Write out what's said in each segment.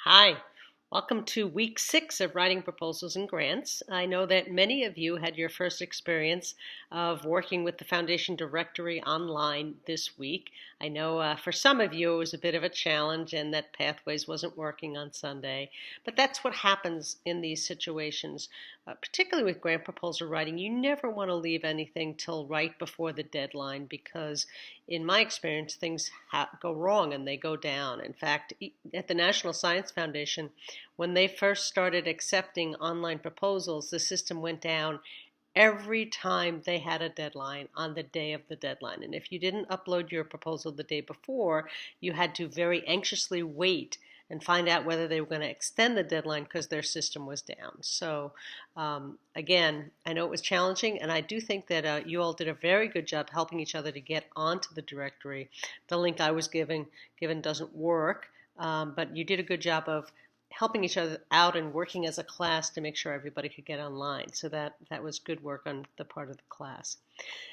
Hi, welcome to week 6 of writing proposals and grants. I know that many of you had your first experience of working with the Foundation Directory online this week. I know for some of you it was a bit of a challenge and that Pathways wasn't working on Sunday, but that's what happens in these situations, particularly with grant proposal writing. You never want to leave anything till right before the deadline because in my experience, things go wrong and they go down. In fact, at the National Science Foundation, when they first started accepting online proposals, the system went down every time they had a deadline on the day of the deadline. And if you didn't upload your proposal the day before, you had to very anxiously wait and find out whether they were going to extend the deadline because their system was down. So again, I know it was challenging, and I do think that you all did a very good job helping each other to get onto the directory. The link I was given doesn't work, but you did a good job of helping each other out and working as a class to make sure everybody could get online. So that was good work on the part of the class.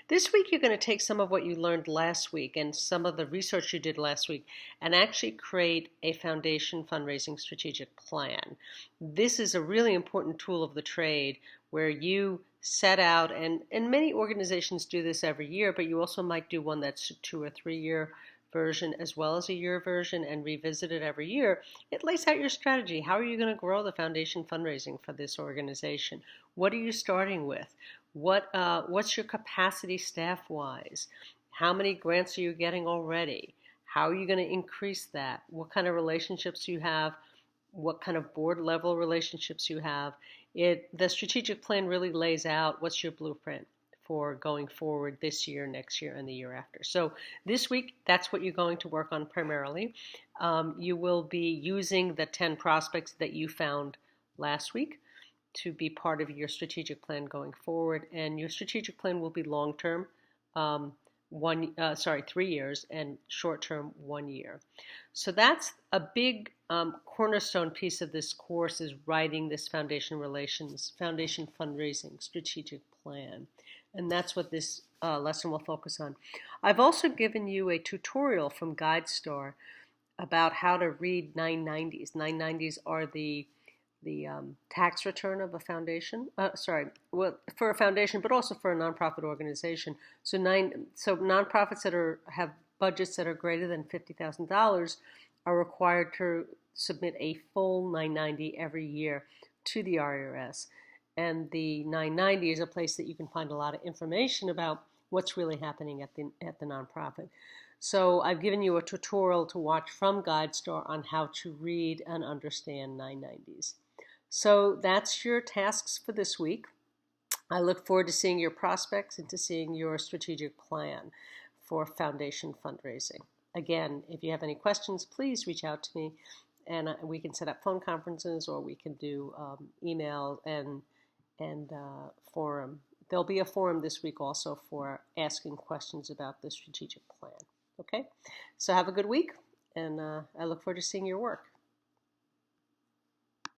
This week you're going to take some of what you learned last week and some of the research you did last week and actually create a foundation fundraising strategic plan. This is a really important tool of the trade where you set out, and many organizations do this every year, but you also might do one that's a 2 or 3 year version as well as a year version and revisit it every year. It lays out your strategy. How are you going to grow the foundation fundraising for this organization? What are you starting with? What's your capacity staff-wise? How many grants are you getting already? How are you going to increase that? What kind of relationships you have? What kind of board level relationships you have? The strategic plan really lays out what's your blueprint for going forward this year, next year, and the year after. So this week, that's what you're going to work on primarily. You will be using the 10 prospects that you found last week to be part of your strategic plan going forward, and your strategic plan will be long-term, 3 years, and short-term 1 year. So that's a big cornerstone piece of this course is writing this foundation fundraising strategic plan. And that's what this lesson will focus on. I've also given you a tutorial from GuideStar about how to read 990s. 990s are the tax return of a foundation. For a foundation, but also for a nonprofit organization. So nonprofits that have budgets that are greater than $50,000 are required to submit a full 990 every year to the IRS. And the 990 is a place that you can find a lot of information about what's really happening at the nonprofit. So I've given you a tutorial to watch from GuideStar on how to read and understand 990s. So that's your tasks for this week. I look forward to seeing your prospects and to seeing your strategic plan for foundation fundraising. Again, if you have any questions, please reach out to me, and we can set up phone conferences, or we can do email and forum. There'll be a forum this week also for asking questions about the strategic plan. Okay, so have a good week, and I look forward to seeing your work.